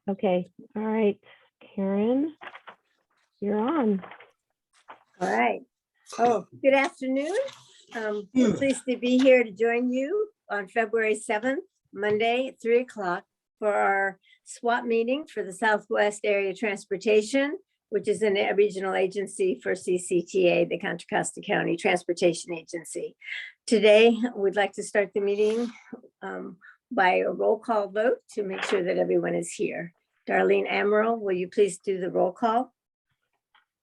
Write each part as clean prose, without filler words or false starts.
Okay, all right, Karen, you're on. All right. Oh, good afternoon. We're pleased to be here to join you on February 7th, Monday at 3 o'clock for our SWAT meeting for the Southwest Area Transportation, which is a regional agency for CCTA, the Contra Costa County Transportation Agency. Today, we'd like to start the meeting by a roll call vote to make sure that everyone is here. Darlene Amaral, will you please do the roll call?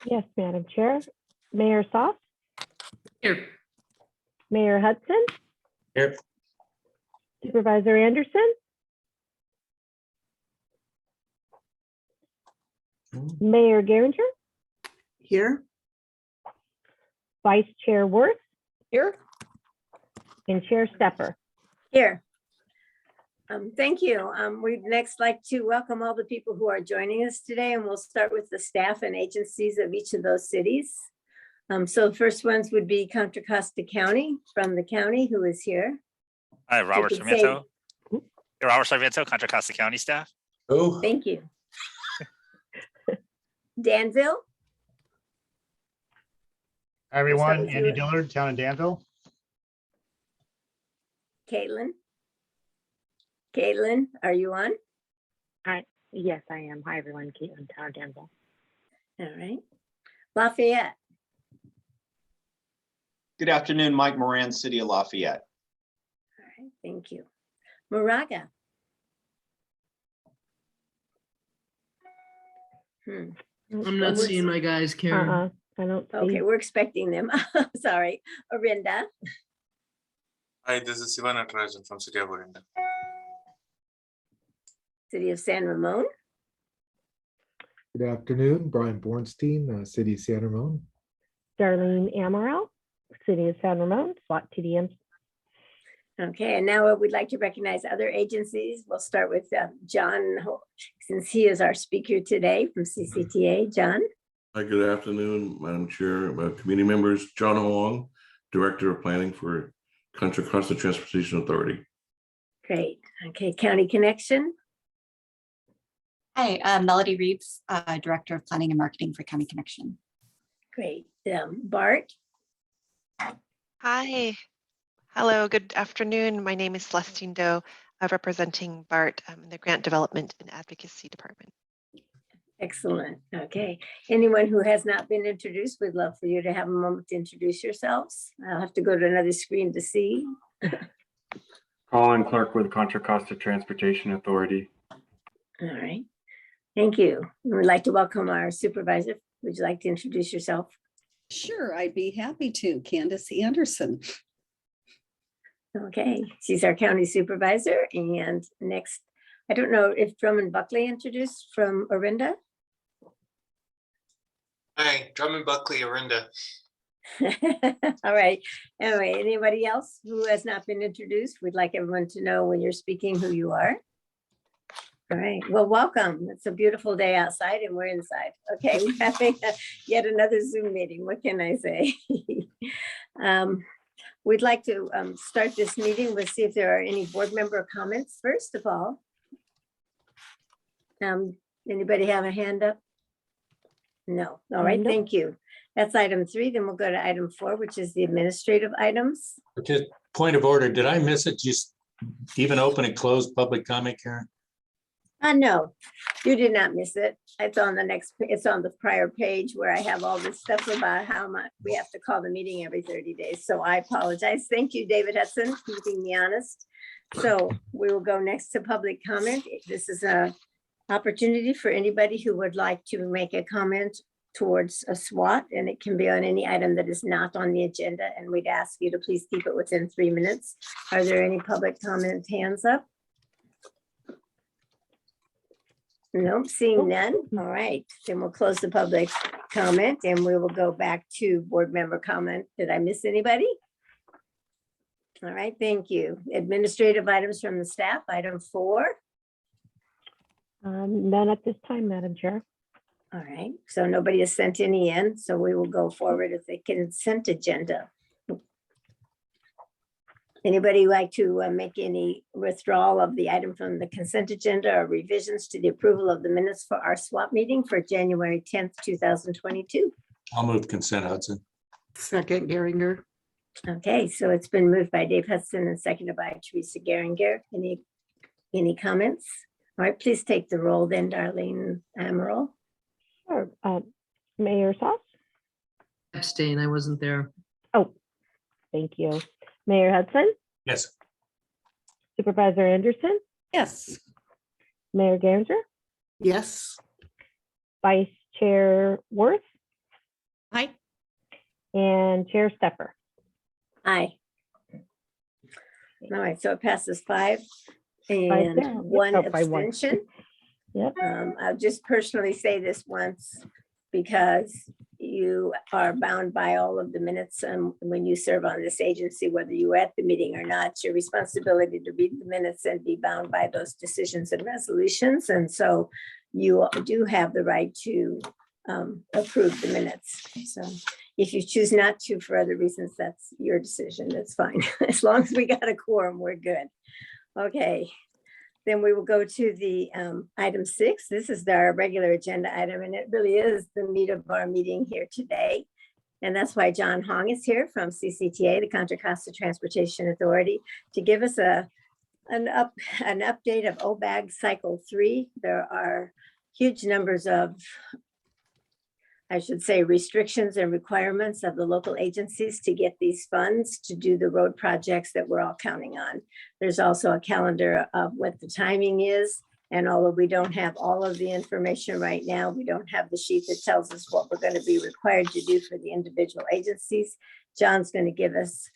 Yes, Madam Chair. Mayor Soft, Here. Mayor Hudson, Here. Supervisor Anderson, Mayor Geringer, Here. Vice Chair Worth, Here. and Chair Stepper. Here. Thank you. We'd next like to welcome all the people who are joining us today, and we'll start with the staff and agencies of each of those cities. So the first ones would be Contra Costa County from the county, who is here. Hi, Robert could say- Sarmiento. Robert Sarmiento, Contra Costa County staff. Oh, Thank you. Danville, Hi, everyone. with Andy you. Dillard, Town of Danville. Caitlin. Caitlin, are you on? Yes, I am. Hi, everyone. Caitlin, Town of Danville. All right. Lafayette, Good afternoon, Mike Moran, City of Lafayette. all right, thank you. Moraga. I'm not seeing my guys, Karen. I don't see. Okay, we're expecting them. Sorry. Orinda, Hi, this is Sivan Natarajan from City of Orinda. City of San Ramon, Good afternoon, Brian Bornstein, City of San Ramon. Darlene Amaral, City of San Ramon, SWAT TDM. okay, and now we'd like to recognize other agencies. We'll start with John, since he is our speaker today from CCTA. John, Hi, good afternoon, Madam Chair, committee members, John Huang, Director of Planning for Contra Costa Transportation Authority. great. Okay, County Connection, Hi, Melody Reeves, Director of Planning and Marketing for County Connection. great. Bart, Hi. Hello, good afternoon. My name is Celestine Doe, representing BART in the Grant Development and Advocacy Department. excellent. Okay, anyone who has not been introduced, we'd love for you to have a moment to introduce yourselves. I'll have to go to another screen to see. Colin Clark with Contra Costa Transportation Authority. All right, thank you. We'd like to welcome our supervisor. Would you like to introduce yourself? Sure, I'd be happy to. Candace Anderson. Okay, she's our county supervisor. And next, I don't know if Drummond Buckley introduced from Orinda. Hi, Drummond Buckley, Orinda. All right. Anyway, anybody else who has not been introduced? We'd like everyone to know when you're speaking who you are. All right. Well, welcome. It's a beautiful day outside and we're inside. Okay, we're having yet another Zoom meeting. What can I say? We'd like to start this meeting. We'll see if there are any board member comments first of all. Anybody have a hand up? No. All right, Nope. thank you. That's item 3. Then we'll go to item 4, which is the administrative items. Just point of order, did I miss it? Just even open and close public comment, Karen? No, you did not miss it. It's on the next, it's on the prior page where I have all this stuff about how much we have to call the meeting every 30 days. So I apologize. Thank you, David Hudson, for keeping me honest. So we will go next to public comment. This is a opportunity for anybody who would like to make a comment towards a SWAT, and it can be on any item that is not on the agenda. And we'd ask you to please keep it within 3 minutes. Are there any public comment hands up? Nope, seeing none. All right, then we'll close the public comment and we will go back to board member comment. Did I miss anybody? All right, thank you. Administrative items from the staff, item 4. None at this time, Madam Chair. All right, so nobody has sent any in, so we will go forward with the consent agenda. Anybody like to make any withdrawal of the item from the consent agenda or revisions to the approval of the minutes for our SWAT meeting for January 10th, 2022? I'll move consent, Hudson. Second, Geringer. Okay, so it's been moved by Dave Hudson and seconded by Teresa Geringer. Any comments? All right, please take the roll then, Darlene Amaral. Sure. Mayor Sauce? Abstain, I wasn't there. Oh, thank you. Mayor Hudson? Yes. Supervisor Anderson? Yes. Mayor Geringer? Yes. Vice Chair Worth? Aye. And Chair Stepper? Aye. All right, so it passes 5 0. and Yep, 1 oh, 5-1. abstention. Yep. I'll just personally say this once because you are bound by all of the minutes, and when you serve on this agency, whether you were at the meeting or not, it's your responsibility to read the minutes and be bound by those decisions and resolutions. And so you do have the right to approve the minutes. So if you choose not to for other reasons, that's your decision. That's fine. As long as we got a quorum, we're good. Okay. Then we will go to the item 6. This is our regular agenda item, and it really is the meat of our meeting here today. And that's why John Hong is here from CCTA, the Contra Costa Transportation Authority, to give us an update of OBAG Cycle 3. There are huge numbers of, I should say, restrictions and requirements of the local agencies to get these funds to do the road projects that we're all counting on. There's also a calendar of what the timing is. And although we don't have all of the information right now, we don't have the sheet that tells us what we're going to be required to do for the individual agencies. John's going to give us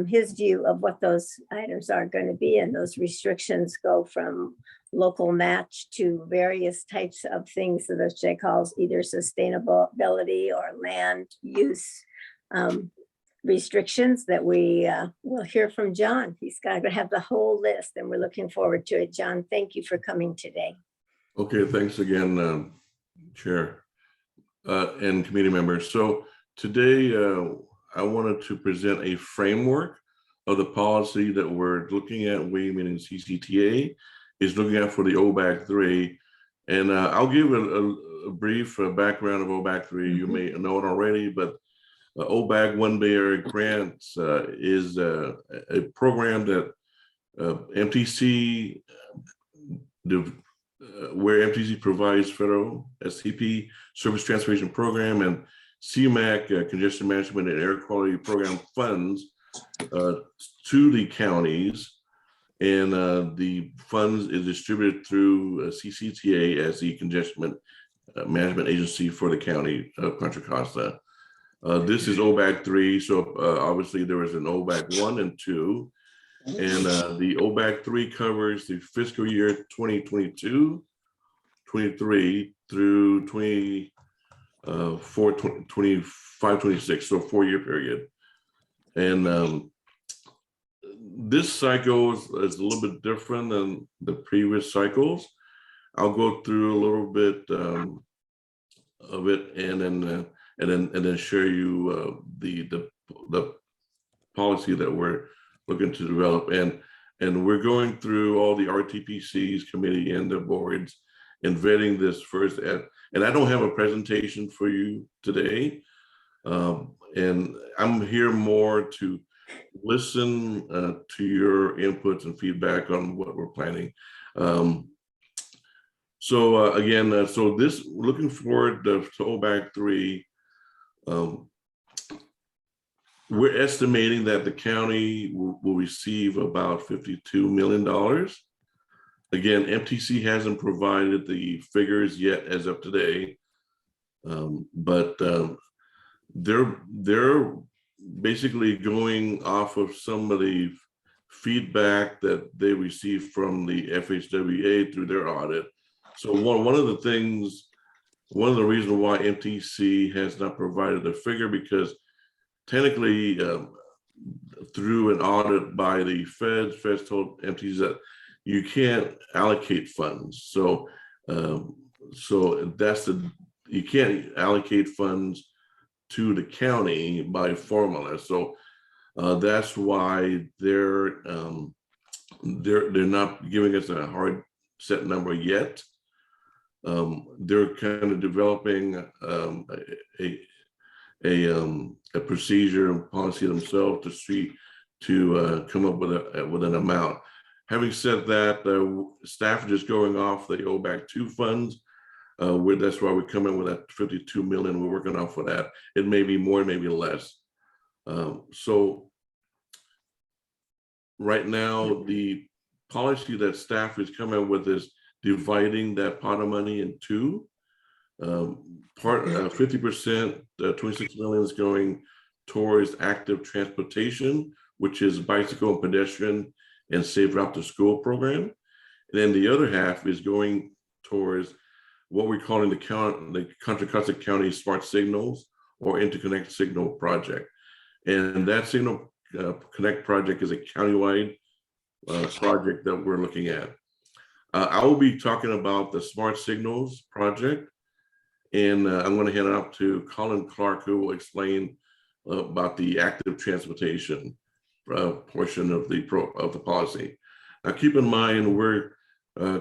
his view of what those items are going to be. And those restrictions go from local match to various types of things that Jay calls either sustainability or land use restrictions that we will hear from John. He's got to have the whole list, and we're looking forward to it. John, thank you for coming today. Okay, thanks again, Chair and committee members. So today I wanted to present a framework of the policy that we're looking at, we meaning CCTA is looking at for the OBAG 3. And I'll give a brief background of OBAG 3. You may know it already, but OBAG One Bay Area Grants is a program that MTC, where MTC provides federal STP service transportation program and CMAQ congestion management and air quality program funds to the counties. And the funds is distributed through CCTA as the congestion management agency for the county of Contra Costa. This is OBAG 3, so obviously there was an OBAG 1 and 2, and the OBAG 3 covers the fiscal year 2022, 23 through 25, 26, so 4-year period. And this cycle is a little bit different than the previous cycles. I'll go through a little bit of it and then share you the policy that we're looking to develop. And we're going through all the RTPCs committee and the boards and vetting this first. And I don't have a presentation for you today. And I'm here more to listen to your inputs and feedback on what we're planning. So again, so this, looking forward to OBAG 3, we're estimating that the county will receive about $52 million. Again, MTC hasn't provided the figures yet as of today, but they're basically going off of some of the feedback that they received from the FHWA through their audit. So one of the reasons why MTC has not provided a figure, because technically through an audit by the feds told MTC that you can't allocate funds. So that's you can't allocate funds to the county by formula. So That's why they're not giving us a hard set number yet. They're kind of developing a procedure and policy themselves to come up with an amount. Having said that, staff are just going off the OBAC 2 funds. That's why we come in with that 52 million. We're working off of that. It may be more, maybe less. So right now, the policy that staff is coming with is dividing that pot of money in two. 50%, 26 million is going towards active transportation, which is bicycle and pedestrian and safe route to school program. And then the other half is going towards what we're calling the Contra Costa County Smart Signals or Interconnect Signal Project. And that Signal Connect project is a countywide project that we're looking at. I will be talking about the Smart Signals project, and I'm going to hand it up to Colin Clark, who will explain about the active transportation portion of the policy. Now, keep in mind, we're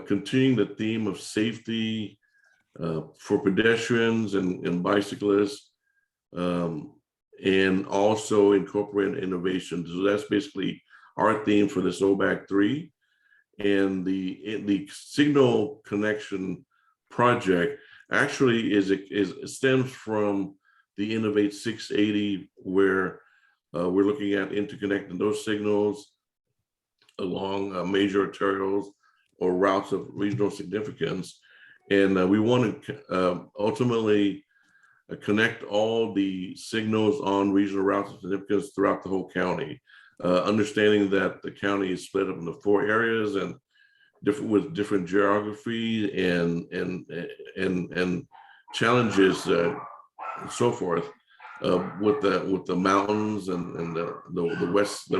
continuing the theme of safety for pedestrians and bicyclists, and also incorporate innovation. So that's basically our theme for this OBAC 3. And the signal connection project actually stems from the Innovate 680, where we're looking at interconnecting those signals along major arterials or routes of regional significance. And we want to ultimately connect all the signals on regional routes of significance throughout the whole county. Understanding that the county is split up into 4 areas and different geography and challenges and so forth with the mountains and the west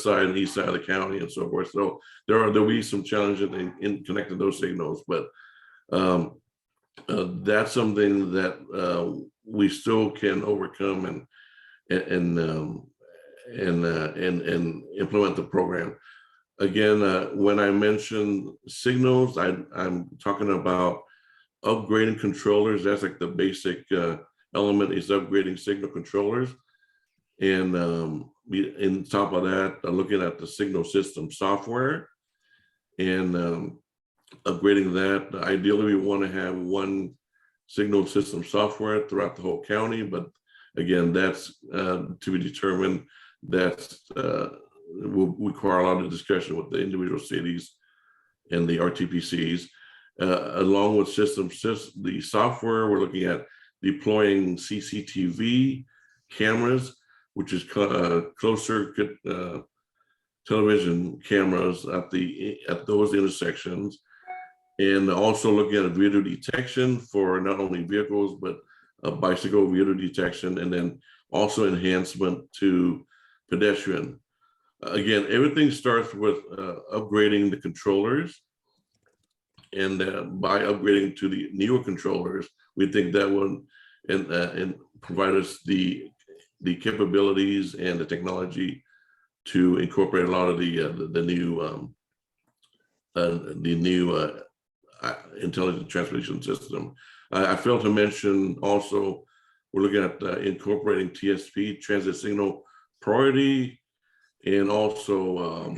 side and east side of the county and so forth. So there'll be some challenges in connecting those signals, but that's something that we still can overcome and implement the program. Again, when I mention signals, I'm talking about upgrading controllers. That's like the basic element, is upgrading signal controllers. And in top of that, looking at the signal system software and upgrading that. Ideally, we want to have one signal system software throughout the whole county, but again, that's to be determined. That's will require a lot of discussion with the individual cities and the RTPCs. Along with the software, we're looking at deploying CCTV cameras, which is closed circuit television cameras at those intersections, and also looking at video detection for not only vehicles but bicycle video detection, and then also enhancement to pedestrian. Again, everything starts with upgrading the controllers, and by upgrading to the newer controllers, we think that will and provide us the capabilities and the technology to incorporate a lot of the new intelligent transportation system. I failed to mention also, we're looking at incorporating TSP, transit signal priority, and also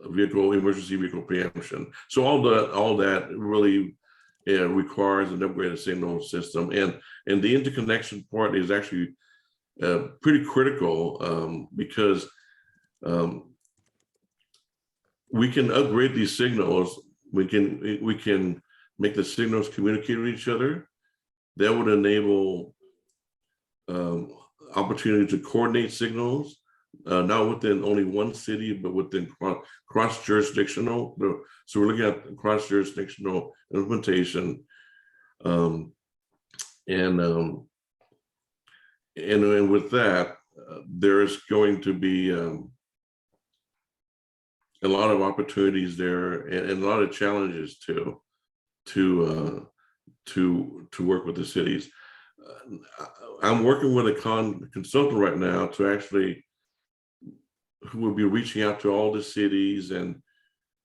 emergency vehicle preemption. So all that really requires an upgraded signal system, and the interconnection part is actually pretty critical because we can upgrade these signals. We can make the signals communicate with each other. That would enable opportunity to coordinate signals, not within only one city, but within cross-jurisdictional. So we're looking at cross-jurisdictional implementation, and with that, there's going to be a lot of opportunities there and a lot of challenges to work with the cities. I'm working with a consultant right now to actually, who will be reaching out to all the cities and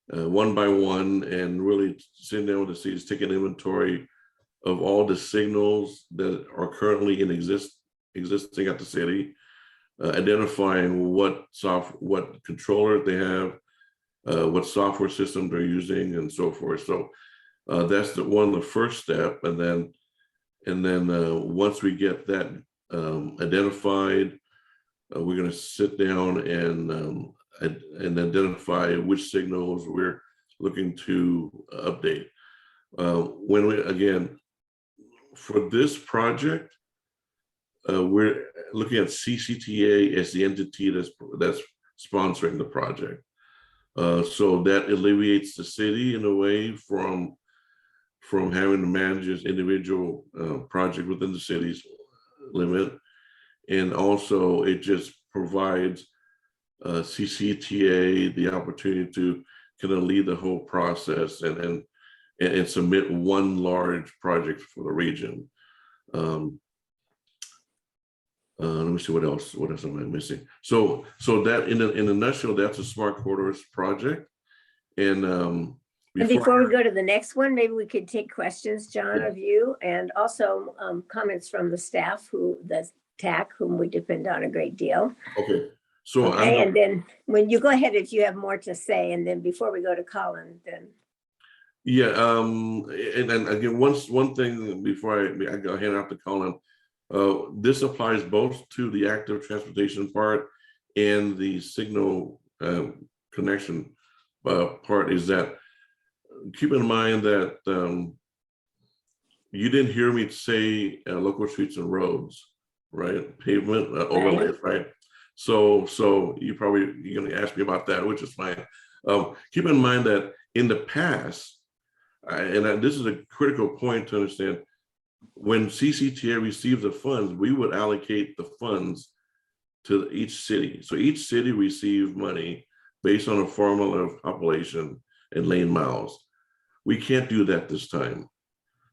one by one, and really sitting down with the cities, taking inventory of all the signals that are currently existing at the city, identifying what controller they have, what software system they're using, and so forth. So that's the first step, and then once we get that identified, we're going to sit down and identify which signals we're looking to update. When we, again, for this project, we're looking at CCTA as the entity that's sponsoring the project. So that alleviates the city in a way from having to manage its individual project within the city's limit. And also it just provides CCTA the opportunity to kind of lead the whole process and submit one large project for the region. Let me see what else am I missing? So that in a nutshell, that's a smart corridors project. And before we go to the next one, maybe we could take questions, John, of you, and also comments from the staff, the TAC, whom we depend on a great deal. Okay. So okay, and then when you go ahead, if you have more to say, and then before we go to Colin, then. Yeah, and then again, one thing before I go hand out to Colin, this applies both to the active transportation part and the signal connection part, is that keep in mind that you didn't hear me say local streets and roads, right? Pavement overlays, right? So you're going to ask me about that, which is fine. Keep in mind that in the past, this is a critical point to understand, when CCTA receives the funds, we would allocate the funds to each city. So each city received money based on a formula of population and lane miles. We can't do that this time.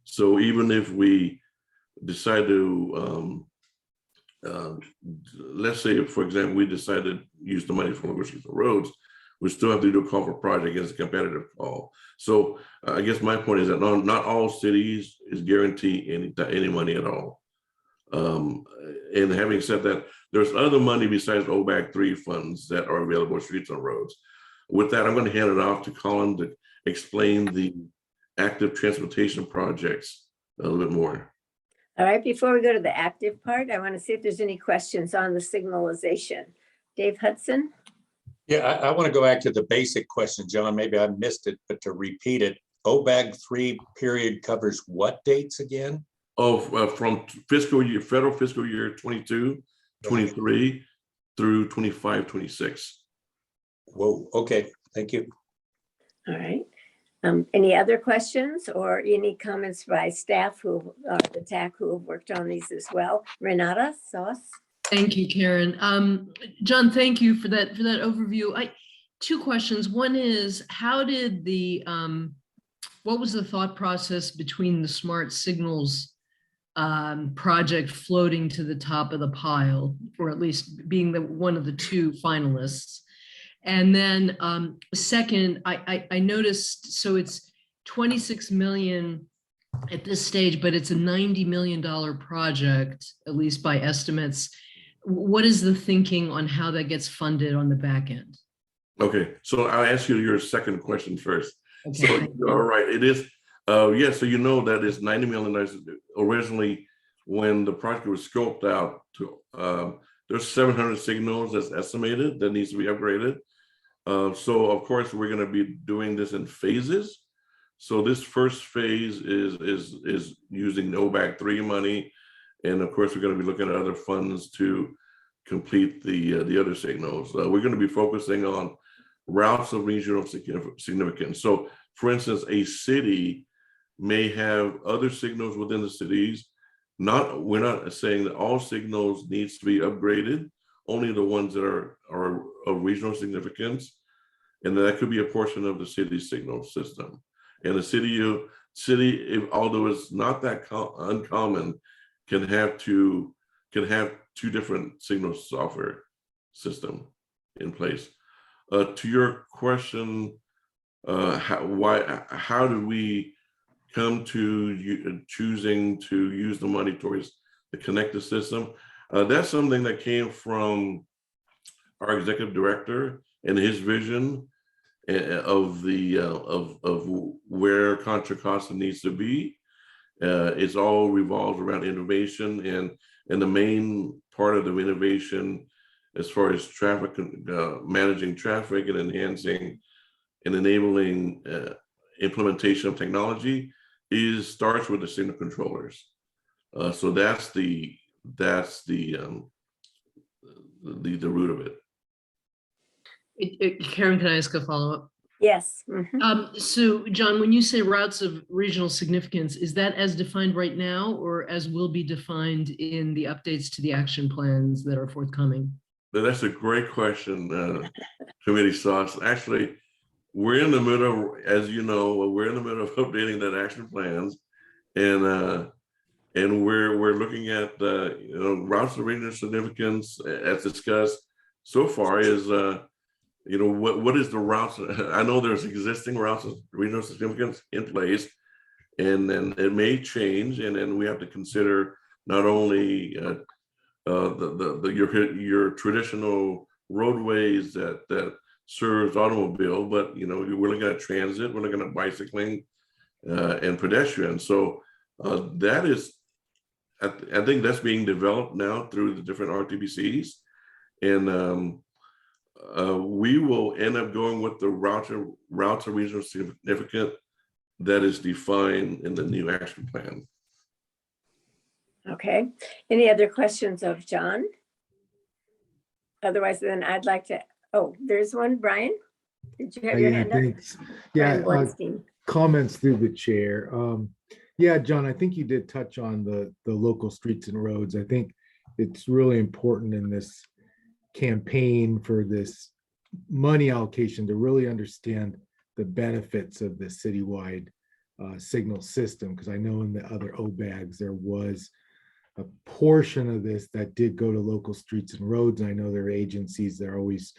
So even if we decide to, let's say, for example, we decided to use the money from the roads, we still have to do a call for project as a competitive call. So I guess my point is that not all cities is guaranteed any money at all. And having said that, there's other money besides OBAG 3 funds that are available for streets and roads. With that, I'm going to hand it off to Colin to explain the active transportation projects a little bit more. All right, before we go to the active part, I want to see if there's any questions on the signalization. Dave Hudson? Yeah, I want to go back to the basic question, John. Maybe I missed it, but to repeat it, OBAG 3 period covers what dates again? From federal fiscal year 22, 23 through 25, 26. Whoa, okay, thank you. All right. Any other questions or any comments by staff the TAC who have worked on these as well? Renata Sauce? Thank you, Karen. John, thank you for that overview. Two questions. One is, how did what was the thought process between the smart signals project floating to the top of the pile, or at least being one of the two finalists? And then second, I noticed, so it's 26 million at this stage, but it's a $90 million project, at least by estimates. What is the thinking on how that gets funded on the back end? Okay, so I'll ask you your second question first. Okay. So, all right, it is, yeah, so you know that it's $90 million. Originally, when the project was scoped out, there's 700 signals that's estimated that needs to be upgraded. So of course, we're going to be doing this in phases. So this first phase is using OBAG 3 money. And of course, we're going to be looking at other funds to complete the other signals. We're going to be focusing on routes of regional significance. So for instance, a city may have other signals within the cities. We're not saying that all signals needs to be upgraded, only the ones that are of regional significance. And that could be a portion of the city signal system. And the city, although it's not that uncommon, can have two different signal software system in place. To your question, how do we come to choosing to use the money towards the connected system? That's something that came from our executive director and his vision of where Contra Costa needs to be. It's all revolves around innovation, and the main part of the innovation as far as traffic, managing traffic and enhancing and enabling implementation of technology starts with the signal controllers. So that's the root of it. Karen, can I ask a follow-up? Yes. Mhm. So John, when you say routes of regional significance, is that as defined right now or as will be defined in the updates to the action plans that are forthcoming? That's a great question, Committee Sauce. Actually, we're in the middle, as you know, we're in the middle of updating that action plans, and we're looking at routes of regional significance as discussed so far is what is the routes? I know there's existing routes of regional significance in place, and then it may change, and then we have to consider not only your traditional roadways that serves automobile, but we're looking at transit, we're looking at bicycling and pedestrian. So that is, I think that's being developed now through the different RTBCs, and we will end up going with the routes of regional significance that is defined in the new action plan. Okay. Any other questions of John? Otherwise, then I'd like to, there's one, Brian. Did you have your hand up? Thanks. Yeah, Brian Bornstein. comments through the chair. Yeah, John, I think you did touch on the local streets and roads. I think it's really important in this campaign for this money allocation to really understand the benefits of the citywide signal system, because I know in the other OBAGs there was a portion of this that did go to local streets and roads. I know there are agencies that are always,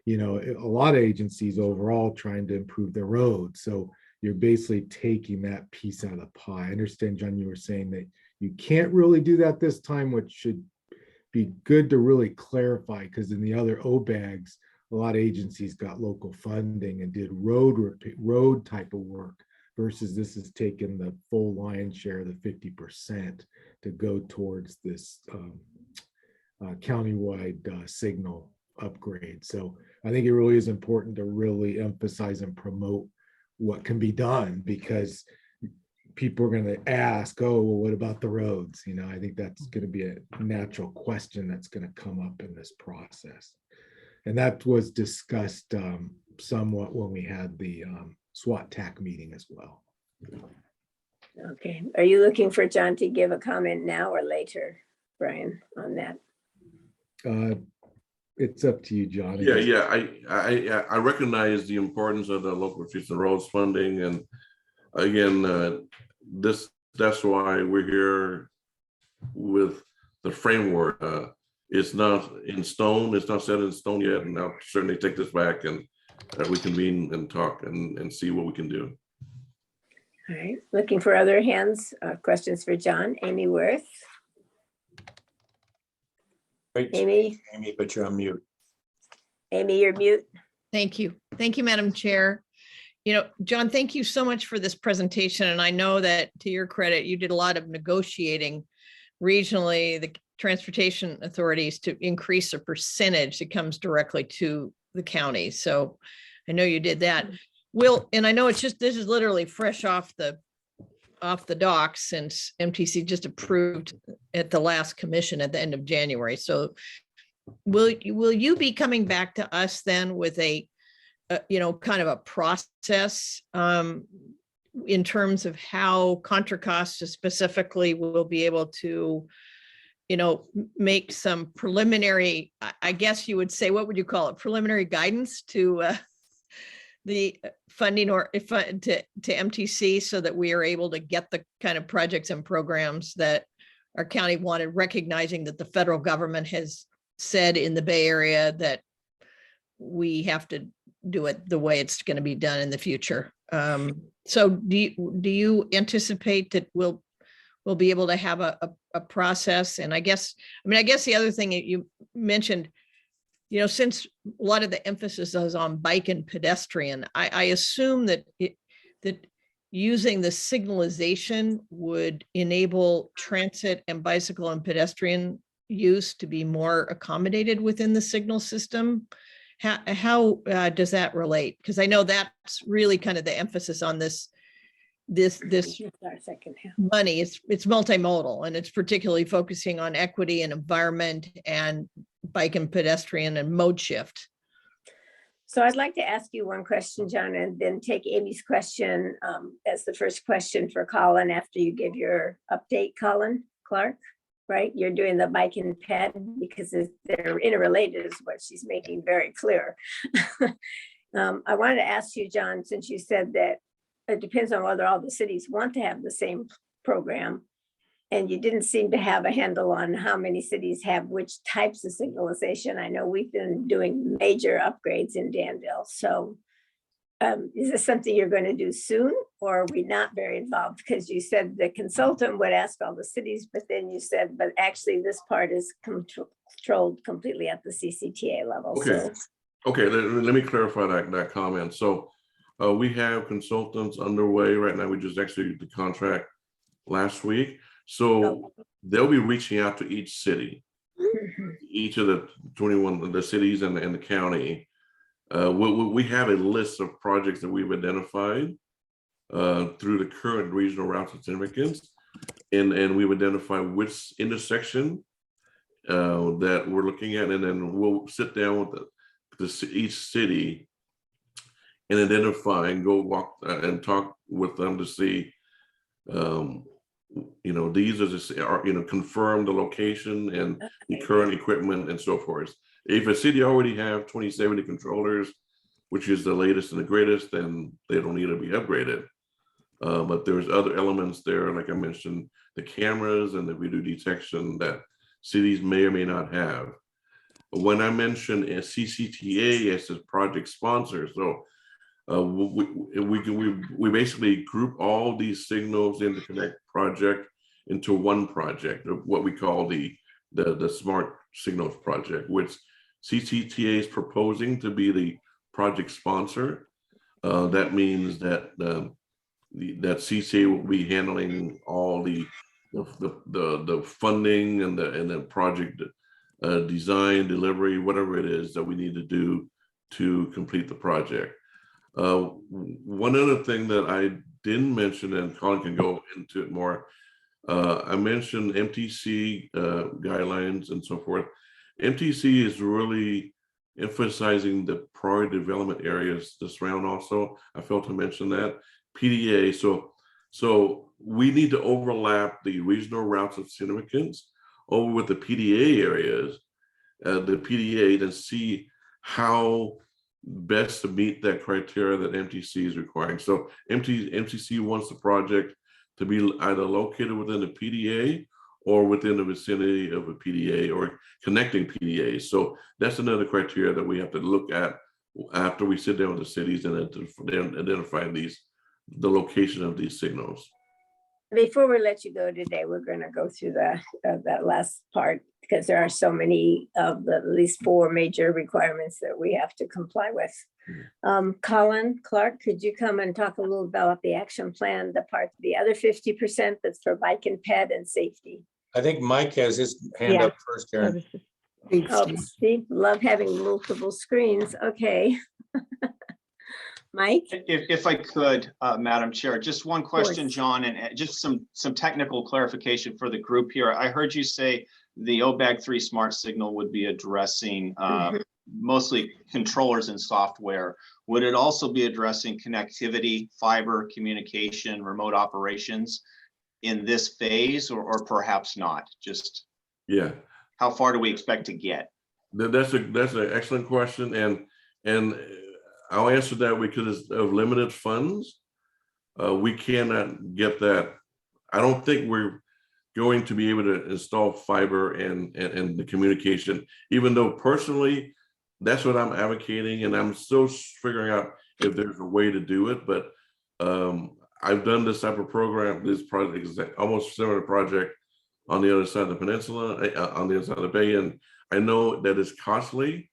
a lot of agencies overall trying to improve their roads. So you're basically taking that piece out of the pie. I understand, John, you were saying that you can't really do that this time, which should be good to really clarify, because in the other OBAGs, a lot of agencies got local funding and did road type of work, versus this is taking the full lion's share, the 50%, to go towards this countywide signal upgrade. So I think it really is important to really emphasize and promote what can be done, because people are going to ask, oh, well, what about the roads? I think that's going to be a natural question that's going to come up in this process. And that was discussed somewhat when we had the SWAT TAC meeting as well. Okay. Are you looking for John to give a comment now or later, Brian, on that? It's up to you, John. Yeah. I recognize the importance of the local streets and roads funding, and again, that's why we're here with the framework. It's not in stone. It's not set in stone yet, and I'll certainly take this back and we convene and talk and see what we can do. All right. Looking for other hands, questions for John. Amy Worth. Wait, Amy, but you're on mute. Amy, you're mute. Thank you. Thank you, Madam Chair. John, thank you so much for this presentation. And I know that, to your credit, you did a lot of negotiating regionally, the transportation authorities, to increase the percentage that comes directly to the county. So I know you did that. And I know this is literally fresh off the dock, since MTC just approved at the last commission at the end of January. So will you be coming back to us then with a kind of a process in terms of how Contra Costa specifically will be able to, make some preliminary, I guess you would say, what would you call it? Preliminary guidance to the funding to MTC, so that we are able to get the kind of projects and programs that our county wanted, recognizing that the federal government has said in the Bay Area that we have to do it the way it's going to be done in the future. So do you anticipate that we'll be able to have a process? And I guess the other thing that you mentioned, since a lot of the emphasis is on bike and pedestrian, I assume that that using the signalization would enable transit and bicycle and pedestrian use to be more accommodated within the signal system. How does that relate? Because I know that's really kind of the emphasis on this money. It's multimodal, and it's particularly focusing on equity and environment and bike and pedestrian and mode shift. So I'd like to ask you one question, John, and then take Amy's question as the first question for Colin after you give your update, Colin Clark, right? You're doing the bike and ped because they're interrelated is what she's making very clear. I wanted to ask you, John, since you said that it depends on whether all the cities want to have the same program, and you didn't seem to have a handle on how many cities have which types of signalization. I know we've been doing major upgrades in Danville. So is this something you're going to do soon, or are we not very involved? Because you said the consultant would ask all the cities, but then you said, but actually this part is controlled completely at the CCTA level. Okay. Okay, let me clarify that comment. So we have consultants underway right now. We just executed the contract last week. So they'll be reaching out to each city, each of the 21, the cities and the county. We have a list of projects that we've identified through the current regional routes of significance. And we've identified which intersection that we're looking at. And then we'll sit down with each city and identify and go walk and talk with them to see, these are confirm the location and the current equipment and so forth. If a city already have 2070 controllers, which is the latest and the greatest, then they don't need to be upgraded. But there's other elements there, like I mentioned, the cameras and the video detection that cities may or may not have. When I mentioned a CCTA as a project sponsor, so we basically group all these signals in the Connect project into one project, what we call the Smart Signals project, which CCTA is proposing to be the project sponsor. That means that that CCTA will be handling all the funding and the project design, delivery, whatever it is that we need to do to complete the project. One other thing that I didn't mention, and Colin can go into it more, I mentioned MTC guidelines and so forth. MTC is really emphasizing the priority development areas to surround also. I failed to mention that. PDA, so we need to overlap the regional routes of significance over with the PDA areas, the PDA, and see how best to meet that criteria that MTC is requiring. So MTC wants the project to be either located within the PDA or within the vicinity of a PDA or connecting PDAs. So that's another criteria that we have to look at after we sit down with the cities and identify the location of these signals. Before we let you go today, we're going to go through that last part because there are so many of the at least 4 major requirements that we have to comply with. Colin Clark, could you come and talk a little about the action plan, the other 50% that's for bike and ped and safety? I think Mike has his hand up first, Karen. Oh, Steve, love having multiple screens. Okay. Mike? If I could, Madam Chair, just one question, John, and just some technical clarification for the group here. I heard you say the OBAG 3 Smart Signal would be addressing mostly controllers and software. Would it also be addressing connectivity, fiber, communication, remote operations in this phase, or perhaps not? Just how far do we expect to get? That's an excellent question, and I'll answer that because of limited funds. We cannot get that. I don't think going to be able to install fiber and the communication, even though personally, that's what I'm advocating, and I'm still figuring out if there's a way to do it. But I've done this type of program, this project is almost similar project on the other side of the peninsula, on the other side of the bay, and I know that it's costly,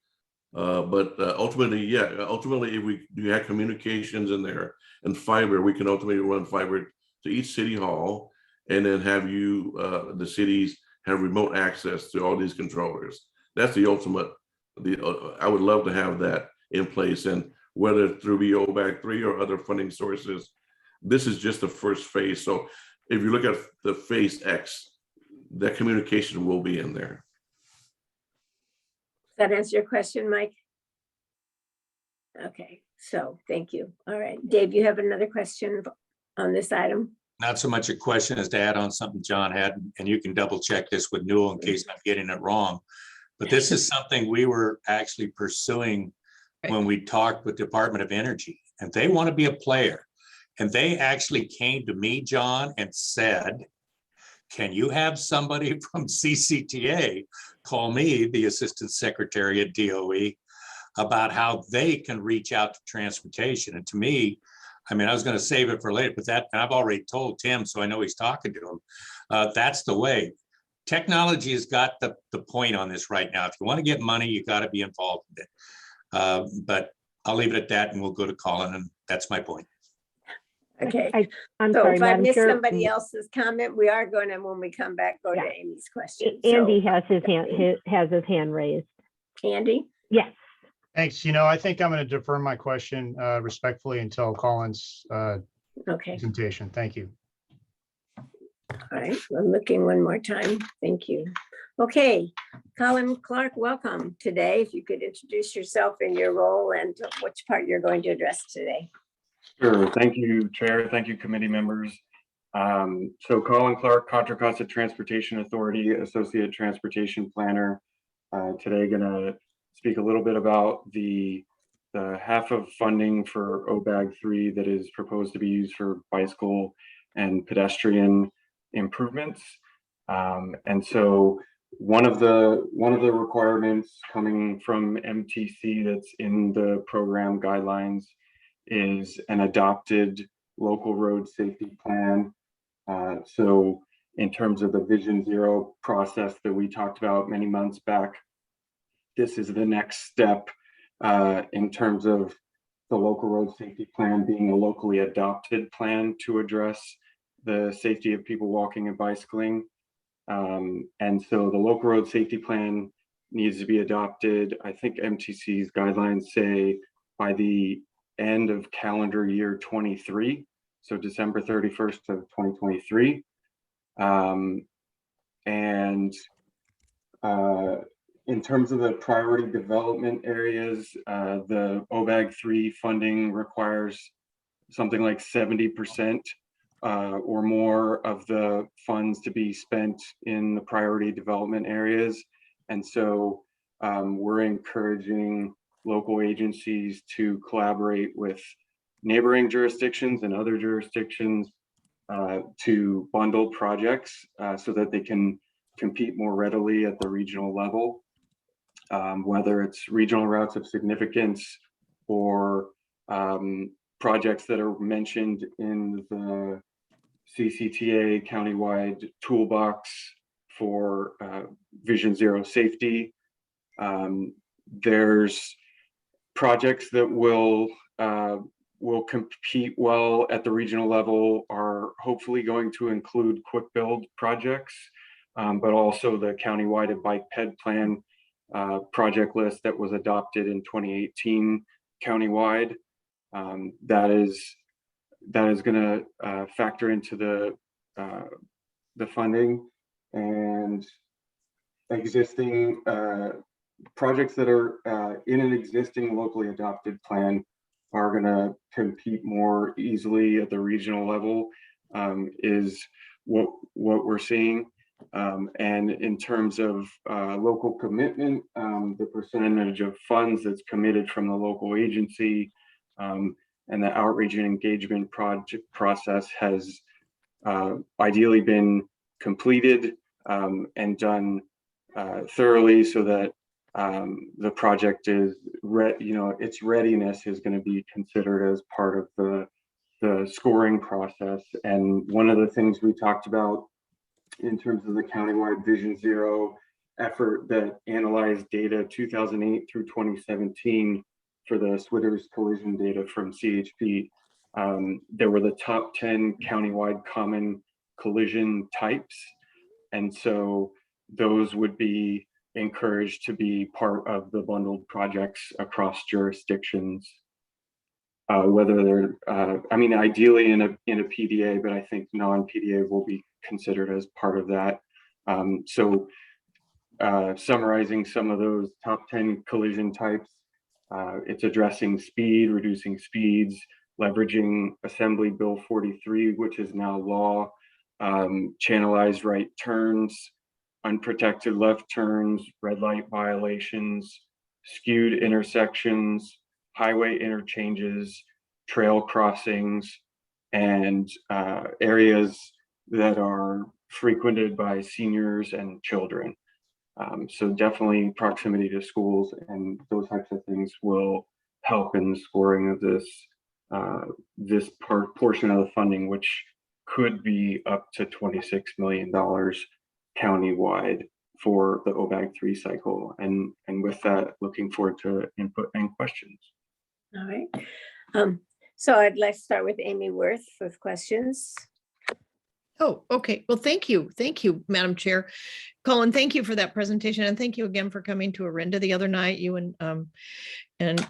but ultimately, yeah, ultimately, if we do have communications in there and fiber, we can ultimately run fiber to each city hall, and then have you, the cities, have remote access to all these controllers. That's the ultimate. I would love to have that in place, and whether through the OBAG 3 or other funding sources, this is just the first phase. So if you look at the phase X, that communication will be in there. Does that answer your question, Mike? Okay, so thank you. All right, Dave, you have another question on this item? Not so much a question as to add on something John had, and you can double check this with Newell in case I'm getting it wrong. But this is something we were actually pursuing when we talked with Department of Energy, and they want to be a player. And they actually came to me, John, and said, can you have somebody from CCTA call me, the Assistant Secretary at DOE, about how they can reach out to transportation? And to me, I mean, I was going to save it for later, but that I've already told Tim, so I know he's talking to him. That's the way. Technology has got the point on this right now. If you want to get money, you got to be involved in it. But I'll leave it at that, and we'll go to Colin, and that's my point. Okay, I'm so sorry, if I Madam miss Chair. somebody else's comment, we are going to, when we come back, go to Amy's question. Andy has his hand raised. Andy? Yes. Thanks. You know, I think I'm going to defer my question respectfully until Colin's presentation. Thank you. All right, I'm looking one more time. Thank you. Okay, Colin Clark, welcome today. If you could introduce yourself and your role and which part you're going to address today. Sure. Thank you, Chair. Thank you, committee members. So Colin Clark, Contra Costa Transportation Authority, Associate Transportation Planner. Today going to speak a little bit about the half of funding for OBAG 3 that is proposed to be used for bicycle and pedestrian improvements. And so one of the requirements coming from MTC that's in the program guidelines is an adopted local road safety plan. So in terms of the Vision Zero process that we talked about many months back, this is the next step in terms of the local road safety plan being a locally adopted plan to address the safety of people walking and bicycling. And so the local road safety plan needs to be adopted. I think MTC's guidelines say by the end of calendar year 23, so December 31st of 2023. In terms of the priority development areas, the OBAG 3 funding requires something like 70% or more of the funds to be spent in the priority development areas. And so we're encouraging local agencies to collaborate with neighboring jurisdictions and other jurisdictions to bundle projects so that they can compete more readily at the regional level, whether it's regional routes of significance or projects that are mentioned in the CCTA countywide toolbox for Vision Zero safety. There's projects that will compete well at the regional level are hopefully going to include quick build projects, but also the countywide bike ped plan project list that was adopted in 2018 countywide. That is going to factor into the funding, and existing projects that are in an existing locally adopted plan are going to compete more easily at the regional level, is what we're seeing. And in terms of local commitment, the percentage of funds that's committed from the local agency and the outreach and engagement project process has ideally been completed and done thoroughly, so that the project is its readiness is going to be considered as part of the scoring process. And one of the things we talked about in terms of the countywide Vision Zero effort that analyzed data 2008 through 2017 for the Switters collision data from CHP, there were the top 10 countywide common collision types. And so those would be encouraged to be part of the bundled projects across jurisdictions. Whether they're, I mean, ideally in a PDA, but I think non-PDA will be considered as part of that. Summarizing some of those top 10 collision types, it's addressing speed, reducing speeds, leveraging Assembly Bill 43, which is now law, channelized right turns, unprotected left turns, red light violations, skewed intersections, highway interchanges, trail crossings, and areas that are frequented by seniors and children. So definitely proximity to schools and those types of things will help in the scoring of this portion of the funding, which could be up to $26 million countywide for the OBAG 3 cycle. And with that, looking forward to input and questions. All right. So I'd like to start with Amy Worth with questions. Oh, okay. Well, thank you. Thank you, Madam Chair. Colin, thank you for that presentation. And thank you again for coming to Orinda the other night, you and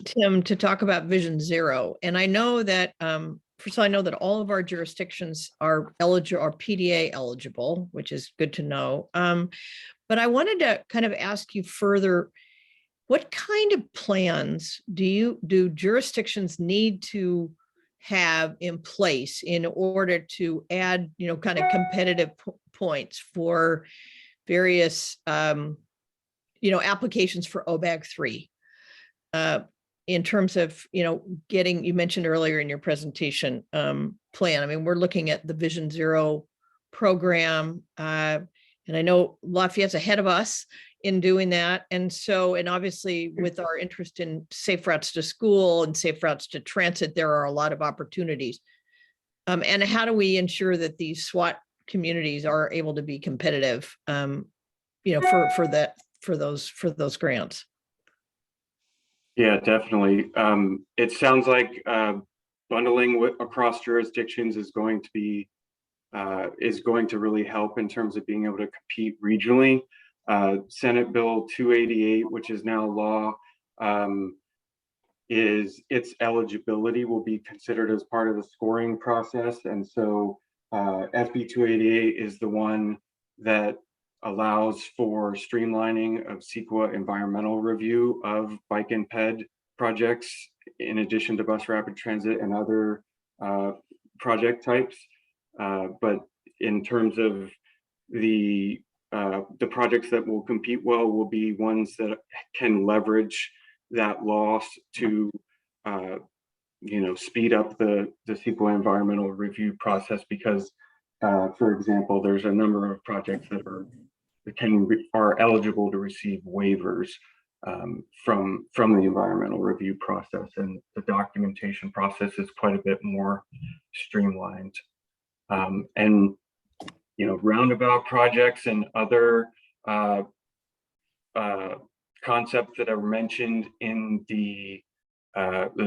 Tim, to talk about Vision Zero. And I know that, first of all, I know that all of our jurisdictions are eligible, are PDA eligible, which is good to know. But I wanted to kind of ask you further, what kind of plans do jurisdictions need to have in place in order to add, kind of competitive points for various, applications for OBAG 3? In terms of, getting, you mentioned earlier in your presentation, plan. I mean, we're looking at the Vision Zero program, and I know Lafayette's ahead of us in doing that. And so, and obviously with our interest in safe routes to school and safe routes to transit, there are a lot of opportunities. And how do we ensure that these SWAT communities are able to be competitive, for those grants? Yeah, definitely. It sounds like bundling across jurisdictions is going to really help in terms of being able to compete regionally. Senate Bill 288, which is now law, its eligibility will be considered as part of the scoring process. And so SB 288 is the one that allows for streamlining of CEQA environmental review of bike and ped projects, in addition to bus rapid transit and other project types. But in terms of the projects that will compete well will be ones that can leverage that loss to speed up the CEQA environmental review process, because for example, there's a number of projects that are eligible to receive waivers from the environmental review process, and the documentation process is quite a bit more streamlined. And roundabout projects and other concepts that are mentioned in the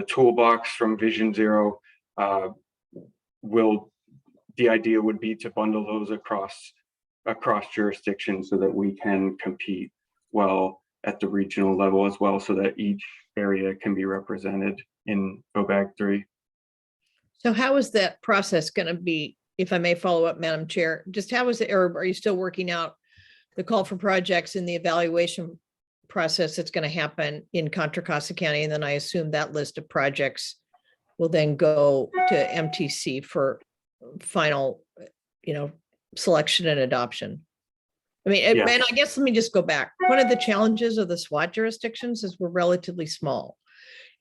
toolbox from Vision Zero, the idea would be to bundle those across jurisdictions so that we can compete well at the regional level as well, so that each area can be represented in OBAG 3. So how is that process going to be, if I may follow up, Madam Chair? Just how is it, or are you still working out the call for projects and the evaluation process that's going to happen in Contra Costa County? And then I assume that list of projects will then go to MTC for final, selection and adoption. I mean, Yeah. and I guess let me just go back. One of the challenges of the SWAT jurisdictions is we're relatively small,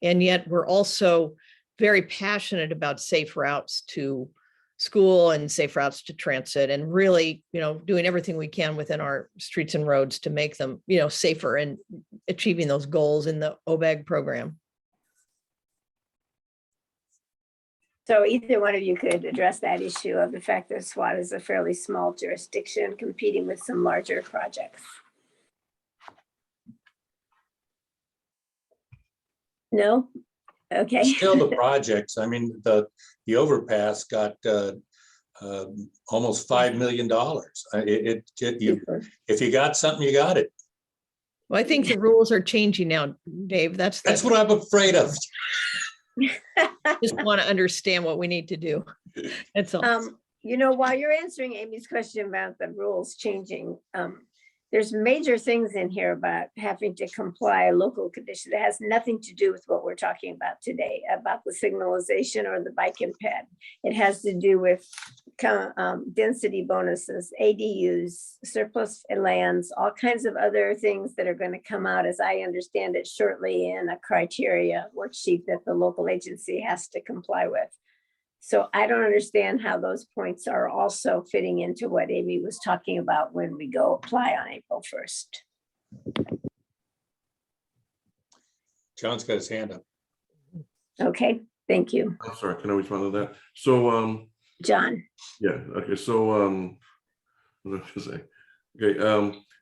and yet we're also very passionate about safe routes to school and safe routes to transit, and really, doing everything we can within our streets and roads to make them, safer and achieving those goals in the OBAG program. So either one of you could address that issue of the fact that SWAT is a fairly small jurisdiction competing with some larger projects. No? Okay. Still the projects, I mean, the overpass got almost $5 million. If you got something, you got it. Well, I think the rules are changing now, Dave. That's what I'm afraid of. Just want to understand what we need to do. That's all. While you're answering Amy's question about the rules changing, there's major things in here about having to comply local conditions. It has nothing to do with what we're talking about today, about the signalization or the bike and ped. It has to do with density bonuses, ADUs, surplus lands, all kinds of other things that are going to come out, as I understand it, shortly in a criteria worksheet that the local agency has to comply with. So I don't understand how those points are also fitting into what Amy was talking about when we go apply on April 1st. John's got his hand up. Okay, thank you. I'm sorry, can I respond to that? So, John. Yeah, okay, so, what was I gonna say? Okay,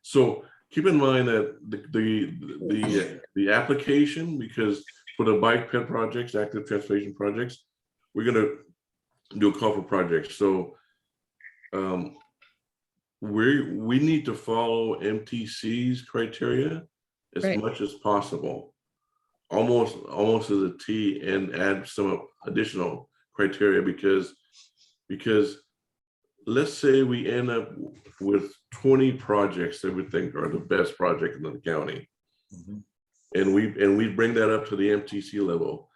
so keep in mind that the application, because for the bike ped projects, active transportation projects, we're gonna do a call for projects. So we need to follow MTC's criteria as much as possible, almost to the T, and add some additional criteria, because let's say we end up with 20 projects that we think are the best project in the county. And we bring that up to the MTC level.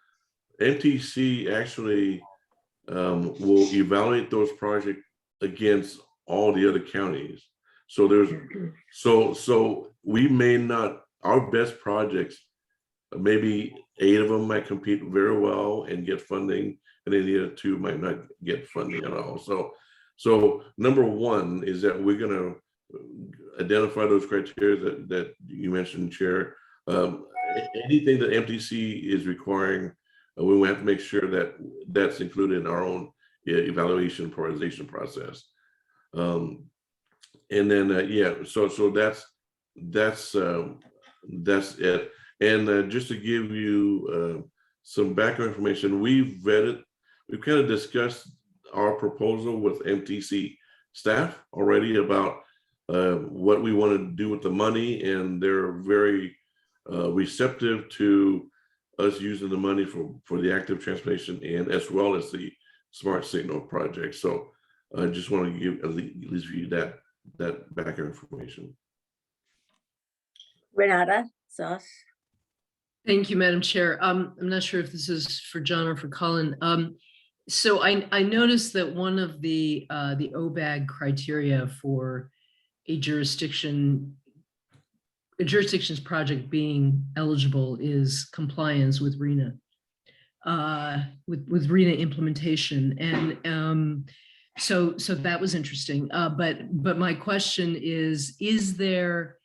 MTC actually will evaluate those projects against all the other counties. So so we may not, our best projects, maybe 8 of them might compete very well and get funding, and then the other 2 might not get funding at all. So number 1 is that we're gonna identify those criteria that you mentioned, Chair. Anything that MTC is requiring, we will have to make sure that that's included in our own evaluation prioritization process. And then so that's it. And just to give you some background information, we've kind of discussed our proposal with MTC staff already about what we want to do with the money, and they're very receptive to us using the money for the active transportation and as well as the smart signal project. So I just want to give at least you that background information. Renata Sauce. Thank you, Madam Chair. I'm not sure if this is for John or for Colin. So I noticed that one of the OBAG criteria for a jurisdiction's project being eligible is compliance with RENA, with RENA implementation, and so that was interesting. But my question is there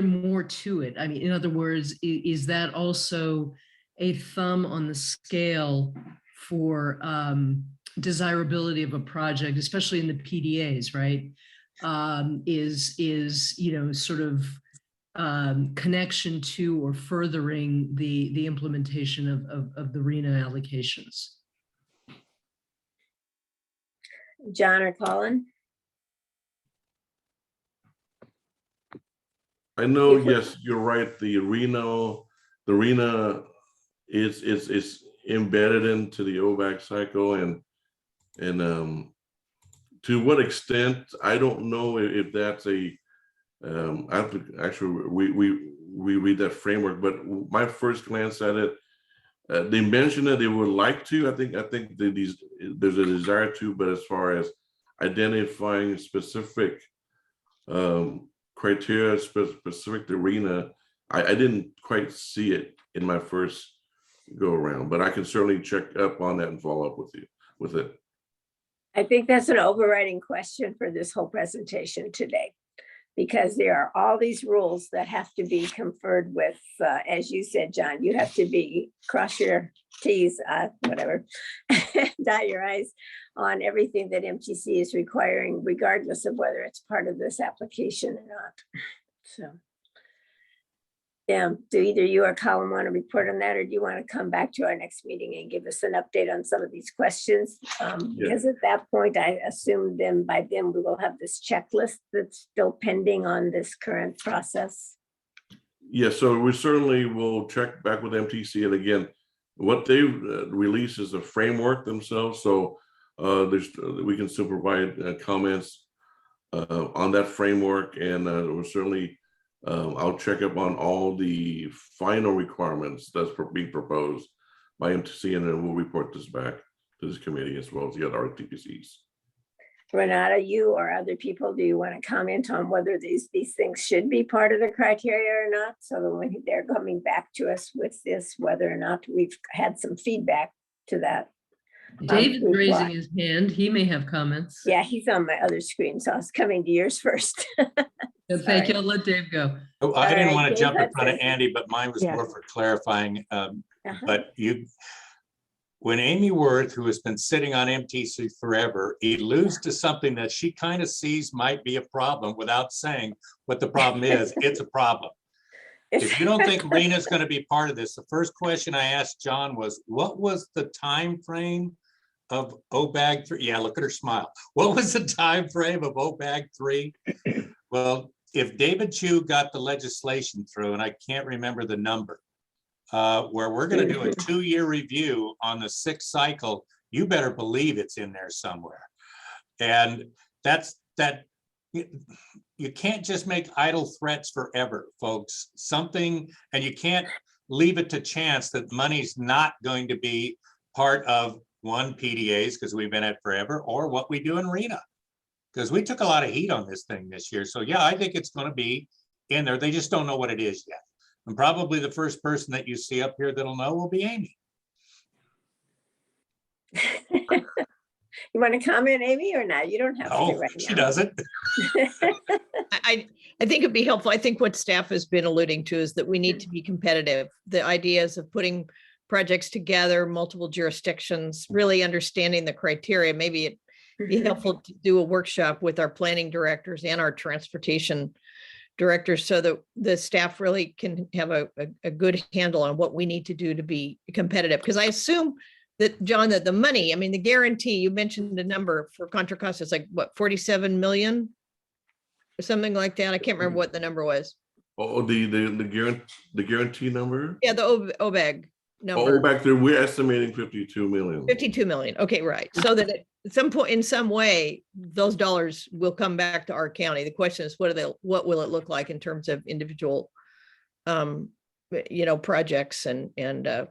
more to it? I mean, in other words, is that also a thumb on the scale for desirability of a project, especially in the PDAs, right? Is sort of connection to or furthering the implementation of the RENA allocations. John or Colin? I know, yes, you're right. The RENA is embedded into the OBAG cycle, and to what extent, I don't know if that's a actually we read that framework, but my first glance at it, they mentioned that they would like to. I think that there's a desire to, but as far as identifying specific criteria specific to RENA, I didn't quite see it in my first go around, but I can certainly check up on that and follow up with you with it. I think that's an overriding question for this whole presentation today, because there are all these rules that have to be conferred with, as you said, John, you have to be, cross your T's, whatever, dot your I's on everything that MTC is requiring, regardless of whether it's part of this application or not. So. Yeah, do either you or Colin want to report on that, or do you want to come back to our next meeting and give us an update on some of these questions? Because at that point, I assume then by then we will have this checklist that's still pending on this current process. Yeah, so we certainly will check back with MTC, and again, what they release is a framework themselves. So we can still provide comments on that framework, and we'll certainly I'll check up on all the final requirements that's being proposed by MTC, and then we'll report this back to this committee as well as the other RTPCs. Renata, you or other people, do you want to comment on whether these things should be part of the criteria or not? So that when they're coming back to us with this, whether or not we've had some feedback to that. David's raising his hand. He may have comments. Yeah, he's on my other screen, so I was coming to yours first. Thank you. I'll let Dave go. Oh, I didn't want to Dave, jump in that's front of it. Andy, but mine was Yeah. more for clarifying. But when Amy Worth, who has been sitting on MTC forever, alludes to something that she kind of sees might be a problem without saying what the problem is, it's a problem. If you don't think Rena's going to be part of this, the first question I asked John was, what was the time frame of OBAG 3? Yeah, look at her smile. What was the time frame of OBAG 3? Well, if David Chu got the legislation through, and I can't remember the number, where we're going to do a 2-year review on the 6th cycle, you better believe it's in there somewhere. And that's that. You can't just make idle threats forever, folks. Something, and you can't leave it to chance that money's not going to be part of one PDAs, because we've been at forever, or what we do in RENA, because we took a lot of heat on this thing this year. So yeah, I think it's going to be in there. They just don't know what it is yet. And probably the first person that you see up here that'll know will be Amy. You want to comment, Amy, or not? You don't have to Oh, right she now. doesn't. I think it'd be helpful. I think what staff has been alluding to is that we need to be competitive. The ideas of putting projects together, multiple jurisdictions, really understanding the criteria. Maybe it'd be helpful to do a workshop with our planning directors and our transportation directors so that the staff really can have a good handle on what we need to do to be competitive. Because I assume that, John, that the money, I mean, the guarantee, you mentioned the number for Contra Costa, it's like, what, 47 million? Or something like that. I can't remember what the number was. Oh, the guarantee number? Yeah, the OBAG Oh, number. back there, we're estimating 52 million. 52 million. Okay, right. So that at some point, in some way, those dollars will come back to our county. The question is, what will it look like in terms of individual, projects and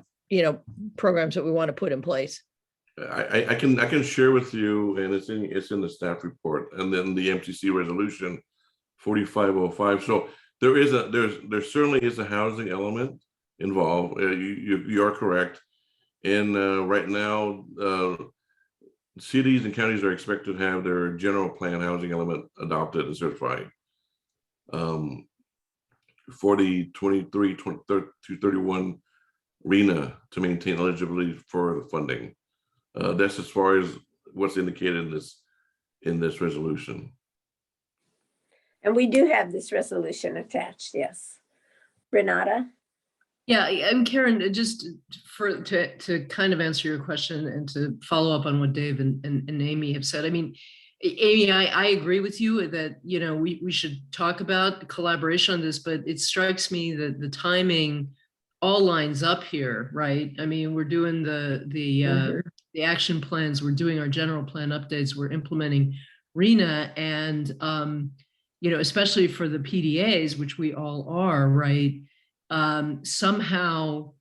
programs that we want to put in place? I can share with you, and it's in the staff report, and then the MTC resolution 4505. So there certainly is a housing element involved. You are correct. And right now, cities and counties are expected to have their general plan housing element adopted and certified for the 23 to 31 RENA to maintain eligibility for the funding. That's as far as what's indicated in this resolution. And we do have this resolution attached, yes. Renata? Yeah, and Karen, just to kind of answer your question and to follow up on what Dave and Amy have said. I mean, Amy, I agree with you that, we should talk about collaboration on this, but it strikes me that the timing all lines up here, right? I mean, we're doing the action plans, we're doing our general plan updates, we're implementing RENA, and especially for the PDAs, which we all are, right? Somehow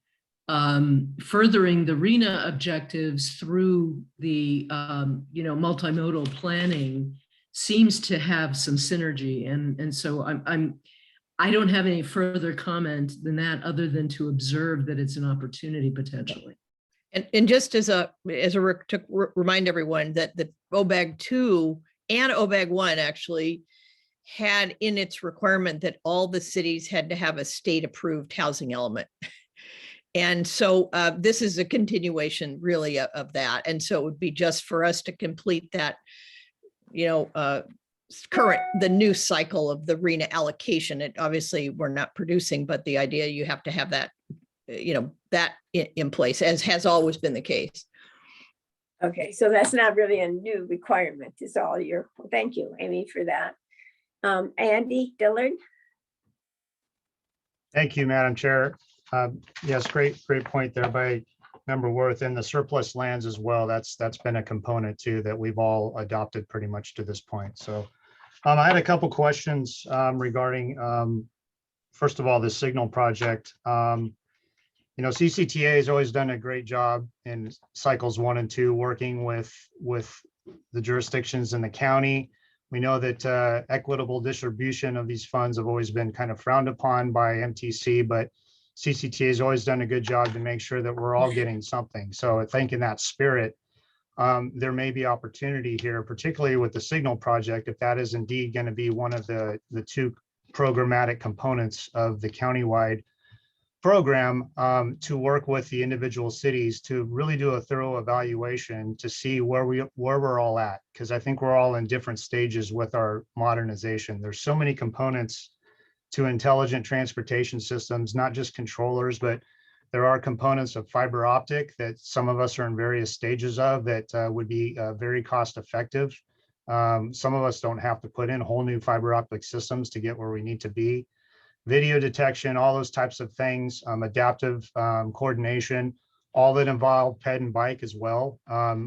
furthering the RENA objectives through the multimodal planning seems to have some synergy, and so I don't have any further comment than that, other than to observe that it's an opportunity potentially. And just to remind everyone that the OBAG 2 and OBAG 1 actually had in its requirement that all the cities had to have a state approved housing element. And so this is a continuation really of that. And so it would be just for us to complete that, the new cycle of the RENA allocation. It obviously we're not producing, but the idea you have to have that, that in place, as has always been the case. Okay, so that's not really a new requirement, is all thank you, Amy, for that. Andy Dillard? Thank you, Madam Chair. Yes, great point there by Member Worth, and the surplus lands as well. That's been a component too that we've all adopted pretty much to this point. So I had a couple questions regarding, first of all, the Signal project. CCTA has always done a great job in cycles 1 and 2, working with the jurisdictions in the county. We know that equitable distribution of these funds have always been kind of frowned upon by MTC, but CCTA has always done a good job to make sure that we're all getting something. So I think in that spirit, there may be opportunity here, particularly with the Signal project, if that is indeed going to be one of the 2 programmatic components of the countywide program, to work with the individual cities to really do a thorough evaluation to see where we're all at, because I think we're all in different stages with our modernization. There's so many components to intelligent transportation systems, not just controllers, but there are components of fiber optic that some of us are in various stages of that would be very cost effective. Some of us don't have to put in whole new fiber optic systems to get where we need to be. Video detection, all those types of things, adaptive coordination, all that involve ped and bike as well.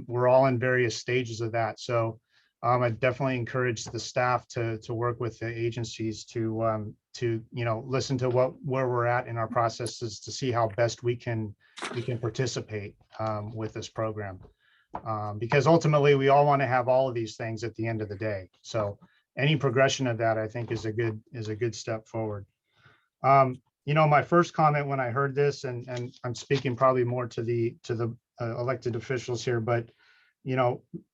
We're all in various stages of that. So I definitely encourage the staff to work with the agencies to listen to where we're at in our processes to see how best we can participate with this program. Because ultimately we all want to have all of these things at the end of the day. So any progression of that, I think, is a good step forward. My first comment when I heard this, and I'm speaking probably more to the elected officials here, but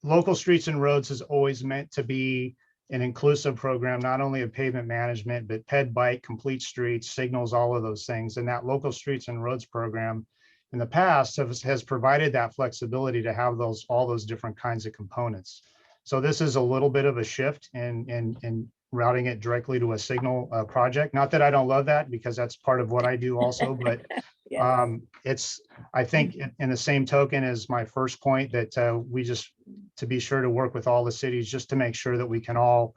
local streets and roads is always meant to be an inclusive program, not only of pavement management, but ped, bike, complete streets, signals, all of those things. And that local streets and roads program in the past has provided that flexibility to have all those different kinds of components. So this is a little bit of a shift in routing it directly to a Signal project. Not that I don't love that, because that's part of what I do also, but it's, I think, in the same token as my first point, that we just, to be sure to work with all the cities just to make sure that we can all,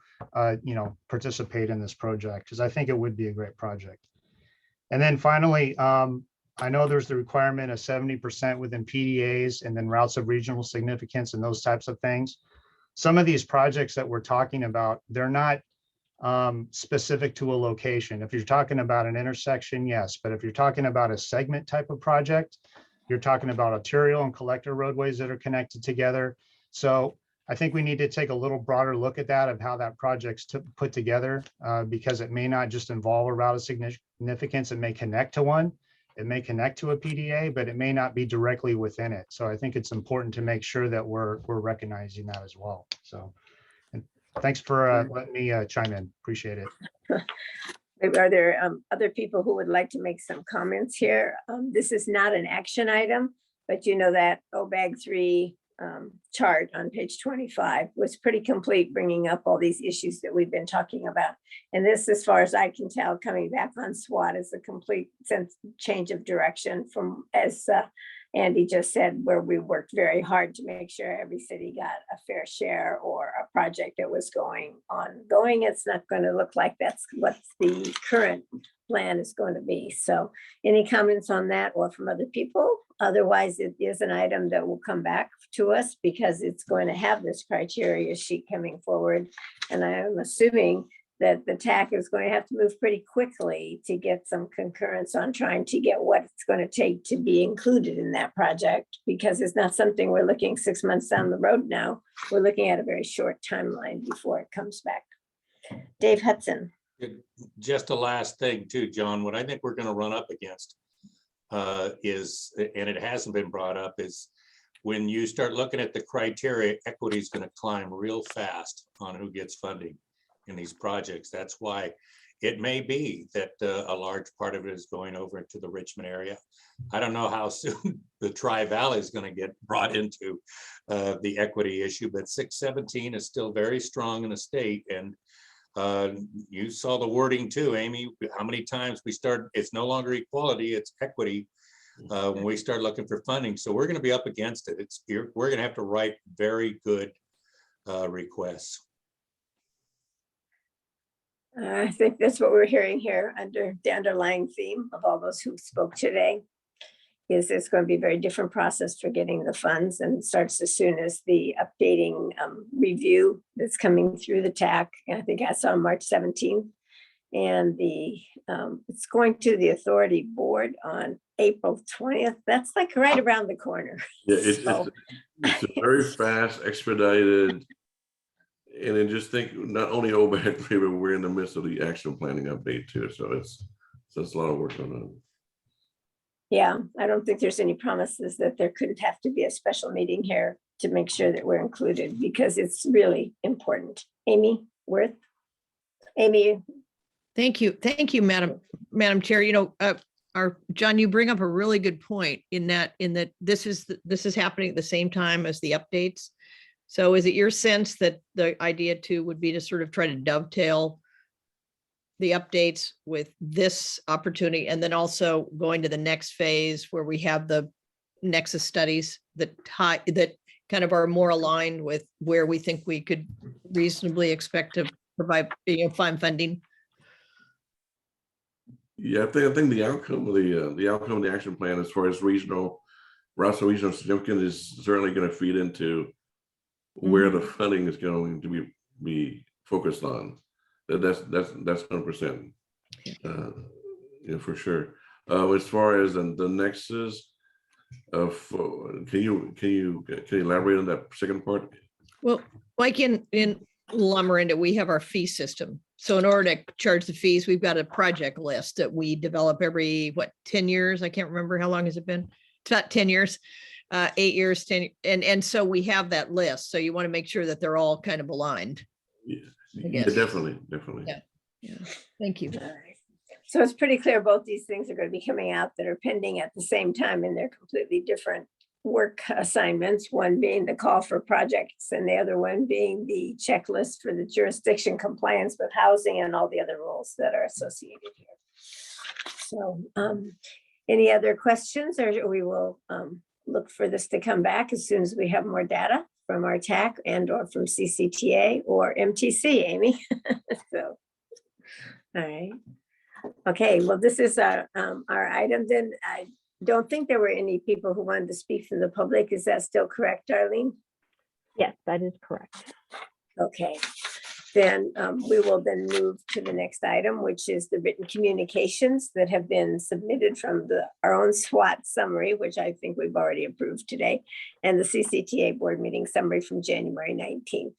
participate in this project, because I think it would be a great project. And then finally, I know there's the requirement of 70% within PDAs and then routes of regional significance and those types of things. Some of these projects that we're talking about, they're not specific to a location. If you're talking about an intersection, yes, but if you're talking about a segment type of project, you're talking about arterial and collector roadways that are connected together. So I think we need to take a little broader look at that, of how that project's put together, because it may not just involve a route of significance. It may connect to one, it may connect to a PDA, but it may not be directly within it. So I think it's important to make sure that we're recognizing that as well. So thanks for letting me chime in. Appreciate it. Are there other people who would like to make some comments here? This is not an action item, but that OBAG 3 chart on page 25 was pretty complete, bringing up all these issues that we've been talking about. And this, as far as I can tell, coming back on SWAT, is a complete change of direction from, as Andy just said, where we worked very hard to make sure every city got a fair share or a project that was ongoing. It's not going to look like that's what the current plan is going to be. So any comments on that or from other people? Otherwise, it is an item that will come back to us because it's going to have this criteria sheet coming forward. And I'm assuming that the TAC is going to have to move pretty quickly to get some concurrence on trying to get what it's going to take to be included in that project, because it's not something we're looking 6 months down the road now. We're looking at a very short timeline before it comes back. Dave Hudson. Just a last thing too, John, what I think we're going to run up against is, and it hasn't been brought up, is when you start looking at the criteria, equity is going to climb real fast on who gets funding in these projects. That's why it may be that a large part of it is going over into the Richmond area. I don't know how soon the Tri-Valley is going to get brought into the equity issue, but 617 is still very strong in the state. And you saw the wording too, Amy, how many times we start, it's no longer equality, it's equity when we start looking for funding. So we're going to be up against it. We're going to have to write very good requests. I think that's what we're hearing here under the underlying theme of all those who spoke today. Is it's going to be a very different process for getting the funds, and it starts as soon as the updating review that's coming through the TAC. I think I saw March 17th, and it's going to the authority board on April 20th. That's like right around the corner. Yeah, it's a very fast, expedited. And then just think, not only OBAG 3, but we're in the midst of the action planning update too. So it's a lot of work going on. Yeah, I don't think there's any promises that there couldn't have to be a special meeting here to make sure that we're included, because it's really important. Amy Worth? Amy? Thank you, Madam Chair. You know, John, you bring up a really good point in that this is happening at the same time as the updates. So is it your sense that the idea too would be to sort of try to dovetail the updates with this opportunity, and then also going to the next phase where we have the nexus studies that kind of are more aligned with where we think we could reasonably expect to provide, find funding? Yeah, I think the outcome of the action plan, as far as regional significance, is certainly going to feed into where the funding is going to be focused on. That's 100%. Yeah, for sure. As far as the nexus of, can you elaborate on that second part? Well, like in Lamarinda, we have our fee system. So in order to charge the fees, we've got a project list that we develop every 10 years. I can't remember how long has it been. It's about 10 years. 8 years, 10, and so we have that list. So you want to make sure that they're all kind of aligned. Yeah, definitely. Yeah. Thank you. All right. So it's pretty clear both these things are going to be coming out that are pending at the same time, and they're completely different work assignments. One being the call for projects, and the other one being the checklist for the jurisdiction compliance with housing and all the other rules that are associated here. So, any other questions, or we will look for this to come back as soon as we have more data from our TAC and or from CCTA or MTC, Amy. So, all right. Okay, well, this is our item. Then I don't think there were any people who wanted to speak from the public. Is that still correct, Darlene? Yes, that is correct. Okay, then we will then move to the next item, which is the written communications that have been submitted from our own SWAT summary, which I think we've already approved today, and the CCTA board meeting summary from January 19th.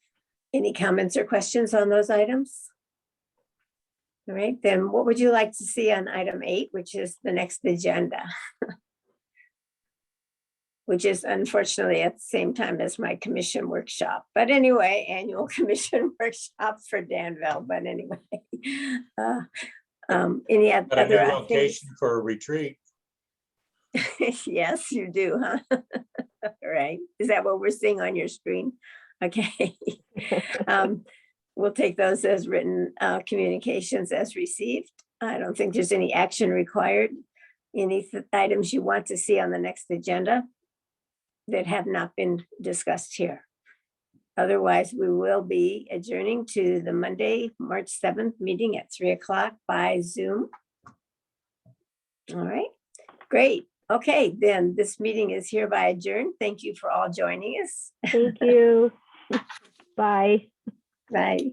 Any comments or questions on those items? All right, then what would you like to see on item 8, which is the next agenda? Which is unfortunately at the same time as my commission workshop. But anyway, annual commission workshop for Danville. But anyway, any But a other new location for a retreat. Yes, you do, huh? All right. Is that what we're seeing on your screen? Okay. We'll take those as written communications as received. I don't think there's any action required. Any items you want to see on the next agenda that have not been discussed here? Otherwise, we will be adjourning to the Monday, March 7th meeting at 3 o'clock by Zoom. All right, great. Okay, then this meeting is hereby adjourned. Thank you for all joining us. Thank you. Bye. Bye.